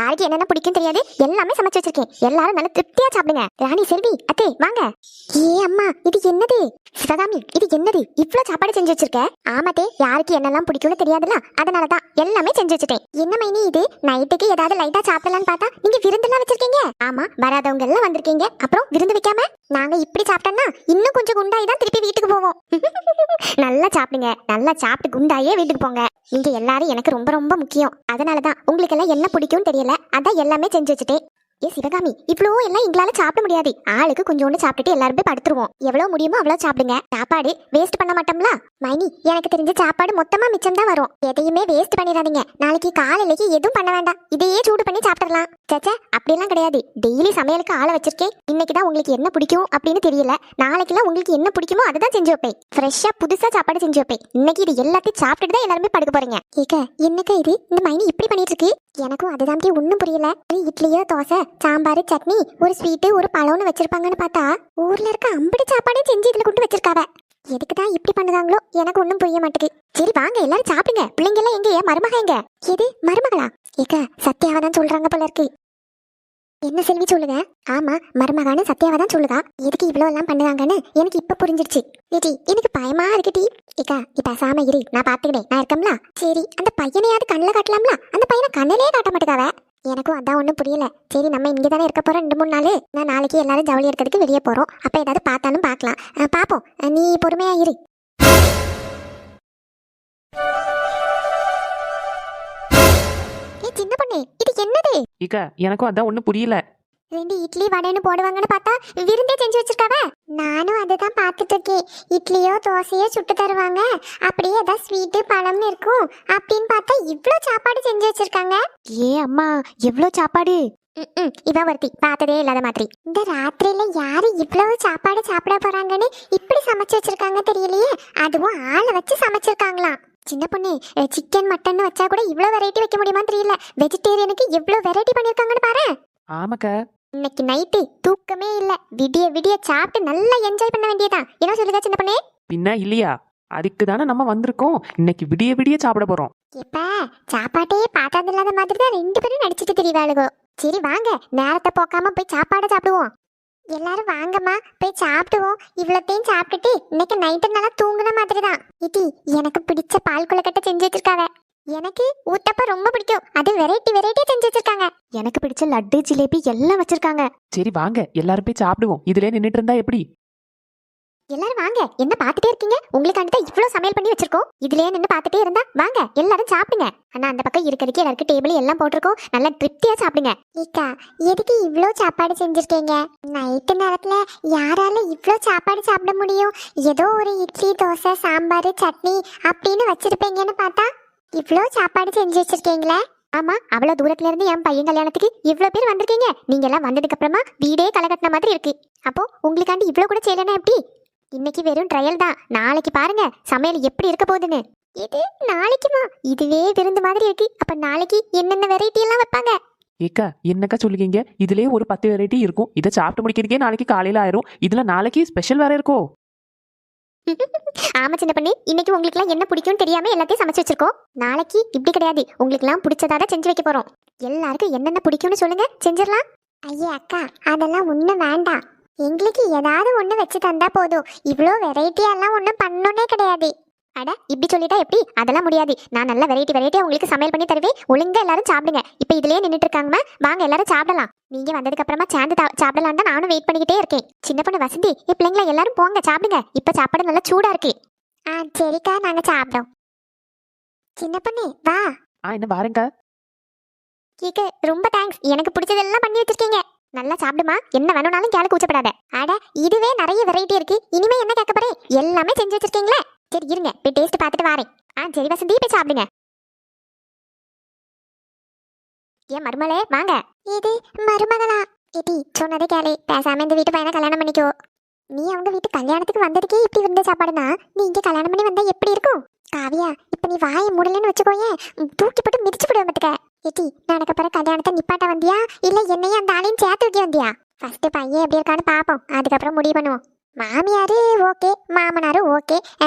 யாருக்கு என்னென்ன பிடிக்கும் தெரியாது, எல்லாமே சமைச்சு வச்சிருக்கேன். எல்லாரும் நல்ல திருப்தியா சாப்பிடுங்க. ராணி, செல்வி, அத்தே வாங்க. ஏ அம்மா, இது என்னது? சிவகாமி, இது என்னது? இவ்ளோ சாப்பாடு செஞ்சு வச்சிருக்க? ஆமாத்தே, யாருக்கு என்னெல்லாம் பிடிக்கும்னு தெரியாதுல்ல, அதனாலதான் எல்லாமே செஞ்சு வச்சுட்டேன். என்ன மைனி இது, நைட்டுக்கு ஏதாவது லைட்டா சாப்பிடலான்னு பார்த்தா நீங்க விருந்தெல்லாம் வச்சிருக்கீங்க? ஆமா, வராதவங்க எல்லாம் வந்திருக்கீங்க, அப்புறம் விருந்து வைக்காம நாங்க இப்படி சாப்பிட்டோம்னா இன்னும் கொஞ்சம் குண்டாயி தான் திருப்பி வீட்டுக்கு போவோம். நல்லா சாப்பிடுங்க, நல்லா சாப்பிட்டு குண்டாயே வீட்டுக்கு போங்க. நீங்க எல்லாரும் எனக்கு ரொம்ப ரொம்ப முக்கியம். அதனாலதான் உங்களுக்கு எல்லாம் என்ன பிடிக்கும்னு தெரியல, அதான் எல்லாமே செஞ்சு வச்சுட்டேன். ஏ சிவகாமி, இவ்வளோ எல்லாம் எங்களால சாப்பிட முடியாது. ஆளுக்கு கொஞ்சோண்டு சாப்பிட்டுட்டு எல்லாரும் போய் படுத்துருவோம். எவ்வளவு முடியுமோ அவ்வளவு சாப்பிடுங்க. சாப்பாடு வேஸ்ட் பண்ண மாட்டோம்ல. மைனி, எனக்கு தெரிஞ்ச சாப்பாடு மொத்தமா மிச்சம் தான் வரும். எதையுமே வேஸ்ட் பண்ணிடாதீங்க. நாளைக்கு காலையிலேக்கு எதுவும் பண்ண வேண்டாம், இதையே சூடு பண்ணி சாப்பிடலாம். சேச்சா, அப்படியெல்லாம் கிடையாது. டெய்லி சமையலுக்கு ஆளை வச்சிருக்கேன். இன்னைக்குதான் உங்களுக்கு என்ன பிடிக்கும் அப்படின்னு தெரியல. நாளைக்கெல்லாம் உங்களுக்கு என்ன பிடிக்குமோ அதை தான் செஞ்சு வைப்பேன். ஃப்ரெஷ்ஷா புதுசா சாப்பாடு செஞ்சு வைப்பேன். இன்னைக்கு இது எல்லாத்தையும் சாப்பிட்டுட்டு தான் எல்லாருமே படுக்க போறீங்க. ஏக்கா, என்னக்கா இது, இந்த மைனி இப்படி பண்ணிட்டு இருக்கு? எனக்கும் அதுதான் ஒன்னும் புரியல. இட்லியோ தோசை சாம்பார் சட்னி ஒரு ஸ்வீட்டு ஒரு பழம்னு வச்சிருப்பாங்கன்னு பார்த்தா ஊர்ல இருக்க அம்படி சாப்பாடே செஞ்சு இதுல கொண்டு வச்சிருக்காவ. எதுக்குதான் இப்படி பண்ணுதாங்களோ எனக்கு ஒன்னும் புரிய மாட்டேங்குது. சரி வாங்க எல்லாரும் சாப்பிடுங்க. பிள்ளைங்க எல்லாம் எங்க? மருமக எங்க? எது மருமகளா? ஏக்கா, சத்யாவை தான் சொல்றாங்க போல இருக்கு. என்ன செல்வி சொல்லுங்க? ஆமா, மருமகான்னு சத்யாவை தான் சொல்லுதா. எதுக்கு இவ்வளவு எல்லாம் பண்ணுவாங்கன்னு எனக்கு இப்ப புரிஞ்சிருச்சு. ஏடி, எனக்கு பயமா இருக்குடி. ஏக்கா, நீ பேசாம இரு, நான் பாத்துக்கிட்டேன், நான் இருக்கம்ல. சரி, அந்த பையனையாவது கண்ணில் காட்டலாம்ல, அந்த பையனை கண்ணிலே காட்ட மாட்டேக்காவ. எனக்கும் அதான் ஒன்றும் புரியல. சரி, நம்ம இங்கே தானே இருக்க போறோம் 2-3 நாள். நான் நாளைக்கு எல்லாரும் ஜவுளி எடுக்கிறதுக்கு வெளியே போறோம். அப்ப ஏதாவது பார்த்தாலும் பார்க்கலாம். பாப்போம், நீ பொறுமையா இரு. சின்ன பொண்ணு, இது என்னது? இக்கா, எனக்கும் அதான் ஒன்றும் புரியல. 2 இட்லி வடைன்னு போடுவாங்கன்னு பார்த்தா விருந்தே செஞ்சு வச்சிருக்காவ. நானும் அதை தான் பார்த்துட்டு இருக்கேன். இட்லியோ தோசையோ சுட்டு தருவாங்க, அப்படியே ஏதாவது ஸ்வீட்டு பழம்னு இருக்கும் அப்படின்னு பார்த்தா இவ்வளோ சாப்பாடு செஞ்சு வச்சிருக்காங்க. ஏ அம்மா, எவ்வளோ சாப்பாடு! இவ ஒருத்தி பார்த்ததே இல்லாத மாதிரி. இந்த ராத்திரியில யாரு இவ்வளவு சாப்பாடு சாப்பிட போறாங்கன்னு இப்படி சமைச்சு வச்சிருக்காங்க தெரியலையே. அதுவும் ஆளை வச்சு சமைச்சிருக்காங்களாம். சின்ன பொண்ணு, சிக்கன் மட்டன் வச்சா கூட இவ்வளவு வெரைட்டி வைக்க முடியுமான்னு தெரியல. வெஜிடேரியனுக்கு எவ்வளவு வெரைட்டி பண்ணிருக்காங்கன்னு பாரு. ஆமாக்கா, இன்னைக்கு நைட்டு தூக்கமே இல்ல. விடிய விடிய சாப்பிட்டு நல்லா என்ஜாய் பண்ண வேண்டியதான். என்ன சொல்லுங்க சின்ன பொண்ணு? பின்ன இல்லையா, அதுக்கு தானே நம்ம வந்திருக்கோம். இன்னைக்கு விடிய விடிய சாப்பிட போறோம். இப்ப சாப்பாட்டையே பார்த்தது இல்லாத மாதிரி தான் 2 பேரும் நடிச்சிட்டு தெரியவாளுகோ. சரி வாங்க, நேரத்தை போக்காம போய் சாப்பாடு சாப்பிடுவோம். எல்லாரும் வாங்கம்மா, போய் சாப்பிடுவோம். இவ்வளோத்தையும் சாப்பிட்டுட்டு இன்னைக்கு நைட்டு நல்லா தூங்குன மாதிரி தான். இட்டி, எனக்கு பிடிச்ச பால் கொழுக்கட்டை செஞ்சு வச்சிருக்காங்க. எனக்கு ஊத்தப்ப ரொம்ப பிடிக்கும். அது வெரைட்டி வெரைட்டியா செஞ்சு வச்சிருக்காங்க. எனக்கு பிடிச்ச லட்டு ஜிலேபி எல்லாம் வச்சிருக்காங்க. சரி வாங்க, எல்லாரும் போய் சாப்பிடுவோம். இதுல நின்னுட்டு இருந்தா எப்படி? எல்லாரும் வாங்க, என்ன பாத்துட்டே இருக்கீங்க? உங்களுக்காண்டி தான் இவ்வளவு சமையல் பண்ணி வச்சிருக்கோம். இதுலயே நின்று பாத்துட்டே இருந்தா வாங்க எல்லாரும் சாப்பிடுங்க. ஆனா அந்த பக்கம் இருக்கிறதுக்கு எல்லாருக்கு டேபிள் எல்லாம் போட்டிருக்கோம். நல்லா திருப்தியா சாப்பிடுங்க. ஏக்கா, எதுக்கு இவ்ளோ சாப்பாடு செஞ்சிருக்கீங்க? நைட்டு நேரத்துல யாரால இவ்ளோ சாப்பாடு சாப்பிட முடியும்? ஏதோ ஒரு இட்லி தோசை சாம்பார் சட்னி அப்படின்னு வச்சிருப்பீங்கன்னு பார்த்தா இவ்ளோ சாப்பாடு செஞ்சு வச்சிருக்கீங்களே. ஆமா, அவ்வளவு தூரத்துல இருந்து என் பையன் கல்யாணத்துக்கு இவ்வளவு பேர் வந்திருக்கீங்க. நீங்க எல்லாம் வந்ததுக்கு அப்புறமா வீடே களை கட்டின மாதிரி இருக்கு. அப்போ உங்களுக்காண்டி இவ்வளவு கூட செய்யலன்னா எப்படி? இன்னைக்கு வெறும் ட்ரையல் தான். நாளைக்கு பாருங்க சமையல் எப்படி இருக்க போகுதுன்னு. இது நாளைக்குமா? இதுவே விருந்து மாதிரி இருக்கு. அப்ப நாளைக்கு என்னென்ன வெரைட்டி எல்லாம் வைப்பாங்க? ஏக்கா, என்னக்கா சொல்லுவீங்க? இதுலயே ஒரு 10 வெரைட்டி இருக்கும். இதை சாப்பிட்டு முடிக்கிறதுக்கே நாளைக்கு காலையில ஆயிரும். இதுல நாளைக்கு ஸ்பெஷல் வேற இருக்கோ? ஆமா சின்ன பண்ணி, இன்னைக்கு உங்களுக்கு எல்லாம் என்ன பிடிக்கும்னு தெரியாம எல்லாத்தையும் சமைச்சு வச்சிருக்கோம். நாளைக்கு இப்படி கிடையாது, உங்களுக்கு எல்லாம் பிடிச்சதாதான் செஞ்சு வைக்க போறோம். எல்லாருக்கும் என்னென்ன பிடிக்கும்னு சொல்லுங்க, செஞ்சிடலாம். ஐயா அக்கா, அதெல்லாம் ஒண்ணும் வேண்டாம். எங்களுக்கு ஏதாவது ஒண்ணு வச்சு தந்தா போதும். இவ்வளோ வெரைட்டியா எல்லாம் ஒண்ணும் பண்ணணும்னே கிடையாது. அட, இப்படி சொல்லிட்டா எப்படி? அதெல்லாம் முடியாது. நான் நல்ல வெரைட்டி வெரைட்டியா உங்களுக்கு சமையல் பண்ணி தருவேன். ஒழுங்கா எல்லாரும் சாப்பிடுங்க. இப்ப இதுலயே நின்றுட்டு இருக்காங்கம்மா, வாங்க எல்லாரும் சாப்பிடலாம். நீங்க வந்ததுக்கு அப்புறமா சேர்ந்து சாப்பிடலாம் தான் நானும் வெயிட் பண்ணிக்கிட்டே இருக்கேன். சின்ன பொண்ணு வசந்தி, பிள்ளைங்கள எல்லாரும் போங்க சாப்பிடுங்க. இப்ப சாப்பாடு நல்லா சூடா இருக்கு. சரிக்கா, நாங்க சாப்பிட்டோம். சின்ன பொண்ணு வா. என்ன பாருங்க. கேக்கு ரொம்ப தேங்க்ஸ். எனக்கு பிடிச்சதெல்லாம் பண்ணி வச்சிருக்கீங்க. நல்லா சாப்பிடுமா, என்ன வேணும்னாலும் கேளு, கூச்சப்படாத. அட, இதுவே நிறைய வெரைட்டி இருக்கு. இனிமே என்ன கேட்க போறேன்? எல்லாமே செஞ்சு வச்சிருக்கீங்களே. சரி இருங்க, போய் டேஸ்ட் பார்த்துட்டு வரேன். சரி வசந்தி, போய் சாப்பிடுங்க. ஏன் மருமகளே வாங்க. இது மருமகளா? ஏடி, சொன்னதே கேளு, பேசாம இந்த வீட்டு பையனை கல்யாணம் பண்ணிக்கோ. நீ அவங்க வீட்டு கல்யாணத்துக்கு வந்ததுக்கே இப்படி இருந்த சாப்பாடுனா நீ இங்க கல்யாணம் பண்ணி வந்தா எப்படி இருக்கும்? காவியா, இப்ப நீ வாயை மூடலன்னு வச்சுக்கோயேன், தூக்கி போட்டு மிதிச்சு போடுவேன் பாத்துக்க. ஏடி, நடக்க போற கல்யாணத்தை நிப்பாட்ட வந்தியா இல்ல என்னையும் அந்த ஆளையும் சேர்த்து வைக்க வந்தியா? ஃபர்ஸ்ட் பையன் எப்படி இருக்கான்னு பாப்போம், அதுக்கப்புறம் முடிவு பண்ணுவோம். மாமியாரு ஓகே, மாமனாரு ஓகே,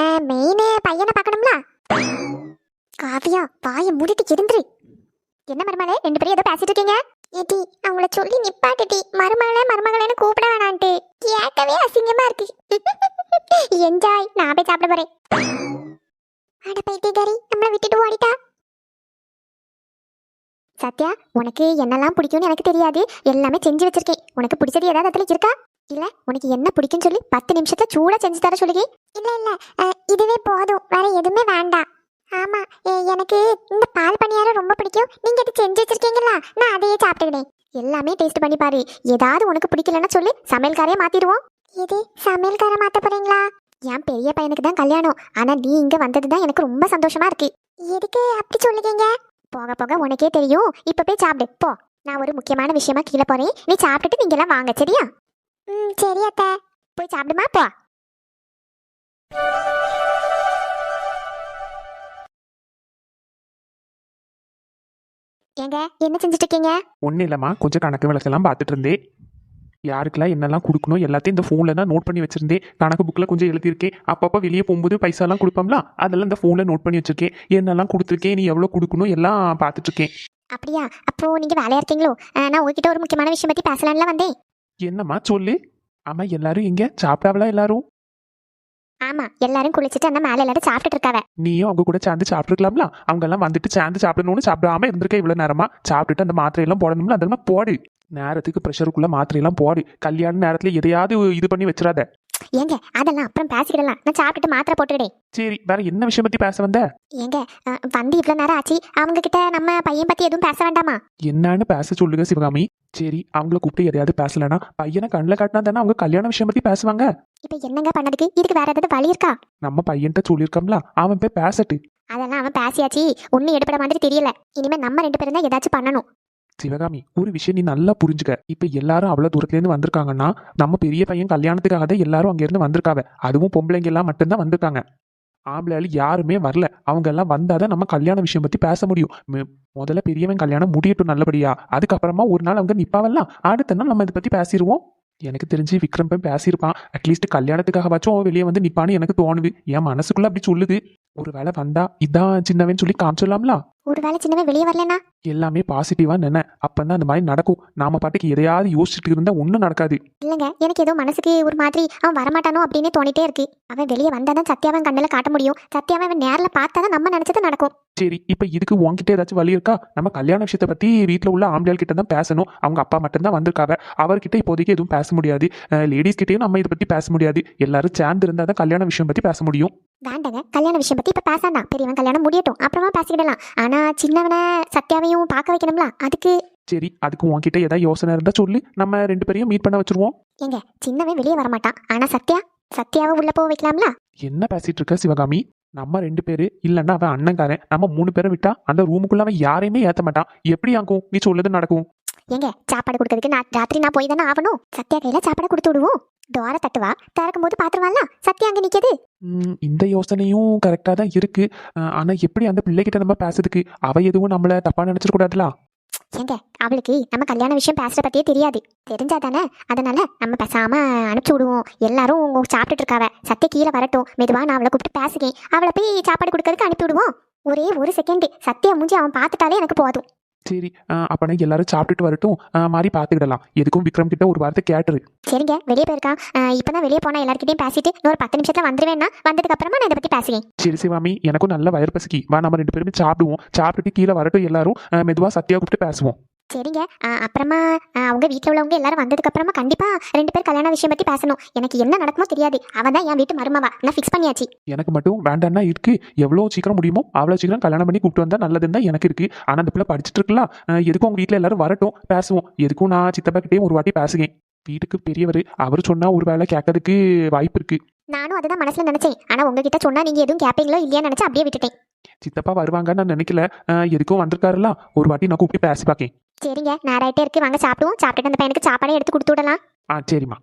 மெயின் பையனை பார்க்கணும்ல. காவியா, வாயை மூடிட்டு இருந்துரு. என்ன மருமகளே, ரெண்டு பேரும் ஏதோ பேசிட்டு இருக்கீங்க? ஏடி, அவங்கள சொல்லி நிப்பாட்டுடி. மருமகளே மருமகளேன்னு கூப்பிட வேணான்ட்டு கேட்கவே அசிங்கமா இருக்கு. என்ஜாய், நான் போய் சாப்பிட போறேன். அட பைத்தியக்காரி, நம்மள விட்டுட்டு ஓடிட்டா. சத்யா, உனக்கு என்னெல்லாம் பிடிக்கும்னு எனக்கு தெரியாது, எல்லாமே செஞ்சு வச்சிருக்கேன். உனக்கு பிடிச்சது ஏதாவது அதுல இருக்கா? இல்ல உனக்கு என்ன பிடிக்கும்னு சொல்லி 10 நிமிஷத்துல சூடா செஞ்சு தர சொல்லுங்க. இல்ல இதுவே போதும், வேற எதுவுமே வேண்டாம். ஆமா, எனக்கு இந்த பால் பணியாரம் ரொம்ப பிடிக்கும். நீங்க இது செஞ்சு வச்சிருக்கீங்களா, நான் அதையே சாப்பிட்டுக்கிறேன். எல்லாமே டேஸ்ட் பண்ணி பாரு. ஏதாவது உனக்கு பிடிக்கலன்னா சொல்லி சமையல்காரையே மாத்திடுவோம். இது சமையல்கார மாத்த போறீங்களா? என் பெரிய பையனுக்கு தான் கல்யாணம், ஆனா நீ இங்க வந்ததுதான் எனக்கு ரொம்ப சந்தோஷமா இருக்கு. எதுக்கு அப்படி சொல்லுங்க? போக போக உனக்கே தெரியும். இப்ப போய் சாப்பிடு போ. நான் ஒரு முக்கியமான விஷயமா கீழே போறேன், நீ சாப்பிட்டுட்டு நீங்க எல்லாம் வாங்க, சரியா? சரி அத்தை. போய் சாப்பிடுமா போ. ஏங்க, என்ன செஞ்சுட்டு இருக்கீங்க? ஒன்றும் இல்லைம்மா, கொஞ்சம் கணக்கு விளக்கெல்லாம் பார்த்துட்டு இருந்தேன். யாருக்கெல்லாம் என்னெல்லாம் கொடுக்கணும் எல்லாத்தையும் இந்த ஃபோனில் தான் நோட் பண்ணி வச்சிருந்தேன். கணக்கு புக்கில் கொஞ்சம் எழுதியிருக்கேன். அப்பப்போ வெளியே போகும்போது பைசாலாம் கொடுப்போம்ல, அதெல்லாம் இந்த ஃபோனில் நோட் பண்ணி வச்சிருக்கேன். என்னெல்லாம் கொடுத்துருக்கேன், நீ எவ்வளோ கொடுக்கணும் எல்லாம் பார்த்துட்டு இருக்கேன். அப்படியா? அப்போ நீங்க வேலையா இருக்கீங்களோ? நான் உங்ககிட்ட ஒரு முக்கியமான விஷயம் பத்தி பேசலாம்ல வந்தேன். என்னம்மா சொல்லு. ஆமா, எல்லாரும் எங்க சாப்பிட்டாவளா எல்லாரும்? ஆமா, எல்லாரும் குளிச்சுட்டு அந்த மேல எல்லாரும் சாப்பிட்டுட்டு இருக்காவ. நீயும் அவங்க கூட சேர்ந்து சாப்பிட்டுருக்கலாம்ல. அவங்க எல்லாம் வந்துட்டு சேர்ந்து சாப்பிடணும்னு சாப்பிடாம இருந்திருக்க இவ்வளவு நேரமா. சாப்பிட்டுட்டு அந்த மாத்திரையெல்லாம் போடணும்ல, அதெல்லாம் போடு. நேரத்துக்கு ப்ரெஷருக்குள்ள மாத்திரையெல்லாம் போடு. கல்யாண நேரத்துல எதையாவது இது பண்ணி வச்சிடாத. ஏங்க, அதெல்லாம் அப்புறம் பேசிக்கிடலாம். நான் சாப்பிட்டுட்டு மாத்திரை போட்டுக்கிட்டேன். சரி, வேற என்ன விஷயம் பத்தி பேச வந்த? ஏங்க, வந்து இவ்வளவு நேரம் ஆச்சு, அவங்க கிட்ட நம்ம பையன் பத்தி எதுவும் பேச வேண்டாமா? என்னன்னு பேச சொல்லுங்க சிவகாமி. சரி, அவங்கள கூப்பிட்டு எதையாவது பேசலனா பையனை கண்ணில் காட்டினா தானே அவங்க கல்யாண விஷயம் பத்தி பேசுவாங்க. இப்ப என்னங்க பண்ணதுக்கு? இதுக்கு வேற ஏதாவது வழி இருக்கா? நம்ம பையன்கிட்ட சொல்லியிருக்கோம்ல, அவன் போய் பேசட்டு. அதெல்லாம் அவன் பேசியாச்சு, ஒன்னும் எடுப்பட மாதிரி தெரியல. இனிமே நம்ம 2 பேரும் தான் ஏதாச்சும் பண்ணணும். சிவகாமி, ஒரு விஷயம் நீ நல்லா புரிஞ்சுக்க. இப்ப எல்லாரும் அவ்வளவு தூரத்துல இருந்து வந்திருக்காங்கன்னா நம்ம பெரிய பையன் கல்யாணத்துக்காக தான் எல்லாரும் அங்க இருந்து வந்திருக்காங்க. அதுவும் பொம்பளைங்க எல்லாம் மட்டும்தான் வந்திருக்காங்க. ஆம்பளையால யாருமே வரல. அவங்க எல்லாம் வந்தாதான் நம்ம கல்யாண விஷயம் பத்தி பேச முடியும். முதல்ல பெரியவன் கல்யாணம் முடியட்டும் நல்லபடியா. அதுக்கப்புறமா ஒரு நாள் அவங்க நிப்பாவெல்லாம், அடுத்த நாள் நம்ம இதை பத்தி பேசிடுவோம். எனக்கு தெரிஞ்சு விக்ரம் போய் பேசியிருப்பான். அட்லீஸ்ட் கல்யாணத்துக்காகவாச்சும் அவன் வெளியே வந்து நிப்பான்னு எனக்கு தோணுது. என் மனசுக்குள்ள அப்படி சொல்லுது. ஒரு வேளை வந்தா இதான் சின்னவன் சொல்லி காமிச்சிடலாம்ல. ஒருவேளை சின்னவன் வெளியே வரலனா? எல்லாமே பாசிட்டிவா நினை, அப்பதான் அந்த மாதிரி நடக்கும். நாம பாட்டுக்கு எதையாவது யோசிச்சுட்டு இருந்தா ஒன்னும் நடக்காது. இல்லங்க, எனக்கு ஏதோ மனசுக்கு ஒரு மாதிரி அவன் வரமாட்டானோ அப்படின்னு தோணிட்டே இருக்கு. அவன் வெளியே வந்தாதான் சத்யாவன் கண்ணுல காட்ட முடியும். சத்யாவை அவன் நேர்ல பார்த்தாதான் நம்ம நினைச்சது நடக்கும். சரி, இப்ப இதுக்கு உன்கிட்ட ஏதாச்சும் வழி இருக்கா? நம்ம கல்யாண விஷயத்தை பத்தி வீட்டுல உள்ள ஆம்பளையால் கிட்ட தான் பேசணும். அவங்க அப்பா மட்டும்தான் வந்திருக்காங்க. அவர்கிட்ட இப்போதைக்கு எதுவும் பேச முடியாது. லேடிஸ் கிட்டயும் நம்ம இதை பத்தி பேச முடியாது. எல்லாரும் சேர்ந்து இருந்தா தான் கல்யாண விஷயம் பத்தி பேச முடியும். வேண்டாங்க, கல்யாண விஷயம் பத்தி இப்ப பேசாதான். பெரியவன் கல்யாணம் முடியட்டும், அப்புறமா பேசிக்கிடலாம். ஆனா சின்னவனை சத்யாவையும் பார்க்க வைக்கணும்ல, அதுக்கு. சரி, அதுக்கு உன்கிட்ட ஏதாவது யோசனை இருந்தா சொல்லு, நம்ம 2 பேரையும் மீட் பண்ண வச்சிருவோம். ஏங்க, சின்னவன் வெளியே வரமாட்டான், ஆனா சத்யாவை உள்ள போக வைக்கலாம்ல. என்ன பேசிட்டு இருக்க சிவகாமி? நம்ம 2 பேரு இல்லன்னா அவன் அண்ணன்காரன், நம்ம 3 பேரை விட்டா அந்த ரூமுக்குள்ள அவன் யாரையுமே ஏத்த மாட்டான். எப்படி ஆகும்? நீ சொல்லுது நடக்கும். ஏங்க, சாப்பாடு கொடுக்கறதுக்கு ராத்திரி நான் போய் தானே ஆகணும். சத்யா கையில சாப்பாடு கொடுத்து விடுவோம். டோரை தட்டுவா, திறக்கும் போது பாத்துருவான்ல, சத்யா அங்க நிக்குது. இந்த யோசனையும் கரெக்டா தான் இருக்கு. ஆனா எப்படி அந்த பிள்ளைகிட்ட நம்ம பேசுறதுக்கு? அவ எதுவும் நம்மள தப்பா நினைச்சிட கூடாதுல. ஏங்க, அவளுக்கு நம்ம கல்யாண விஷயம் பேசுற பத்தியே தெரியாது. தெரிஞ்சாதானே, அதனால நம்ம பேசாம அனுப்பிச்சு விடுவோம். எல்லாரும் சாப்பிட்டுட்டு இருக்காவ. சத்யா கீழே வரட்டும், மெதுவா நான் அவளை கூப்பிட்டு பேசுகிறேன். அவளை போய் சாப்பாடு கொடுக்கறதுக்கு அனுப்பி விடுவோம். ஒரே ஒரு செகண்ட் சத்யா மூஞ்சி அவன் பார்த்துட்டாலே எனக்கு போதும். சரி, அப்பனா எல்லாரும் சாப்பிட்டுட்டு வரட்டும், மாதிரி பாத்துக்கிடலாம். எதுக்கும் விக்ரம் கிட்ட ஒரு வார்த்தை கேட்டுரு. சரிங்க, வெளியே போயிருக்கான். இப்பதான் வெளியே போனா எல்லார்கிட்டையும் பேசிட்டு இன்னொரு 10 நிமிஷத்துல வந்துருவேன்னா, வந்ததுக்கு அப்புறமா நான் இதை பத்தி பேசுகிறேன். சரி சிவாமி, எனக்கும் நல்ல வயிறு பசிக்கி. வா, நம்ம 2 பேருமே சாப்பிடுவோம். சாப்பிட்டுட்டு கீழே வரட்டும் எல்லாரும், மெதுவா சத்யா கூப்பிட்டு பேசுவோம். சரிங்க, அப்புறமா அவங்க வீட்டில் உள்ளவங்க எல்லாரும் வந்ததுக்கு அப்புறமா கண்டிப்பா 2 பேர் கல்யாண விஷயம் பத்தி பேசணும். எனக்கு என்ன நடக்குமோ தெரியாது. அவன் தான் என் வீட்டு மருமவா, நான் ஃபிக்ஸ் பண்ணியாச்சு. எனக்கு மட்டும் வேண்டான்னா இருக்கு. எவ்வளவு சீக்கிரம் முடியுமோ அவ்வளோ சீக்கிரம் கல்யாணம் பண்ணி கூப்பிட்டு வந்தா நல்லதுன்னு தான் எனக்கு இருக்கு. ஆனா அந்த பிள்ளை படிச்சுட்டு இருக்கலாம். எதுக்கும் உங்க வீட்டில் எல்லாரும் வரட்டும், பேசுவோம். எதுக்கும் நான் சித்தப்பா கிட்டேயும் ஒரு வாட்டி பேசுகிறேன். வீட்டுக்கு பெரியவர், அவர் சொன்னா ஒரு வேலை கேட்கறதுக்கு வாய்ப்பு இருக்கு. நானும் அதுதான் மனசுல நினைச்சேன். ஆனா உங்ககிட்ட சொன்னா நீங்க எதுவும் கேப்பீங்களோ இல்லையா நினைச்சு அப்படியே விட்டுட்டேன். சித்தப்பா வருவாங்கன்னு நான் நினைக்கல. எதுக்கும் வந்திருக்காருல, ஒரு வாட்டி நான் கூப்பிட்டு பேசி பார்க்கேன். சரிங்க, நேராயிட்டே இருக்கு, வாங்க சாப்பிடுவோம். சாப்பிட்டுட்டு அந்த பையனுக்கு சாப்பாடே எடுத்து கொடுத்து விடலாம். சரிம்மா.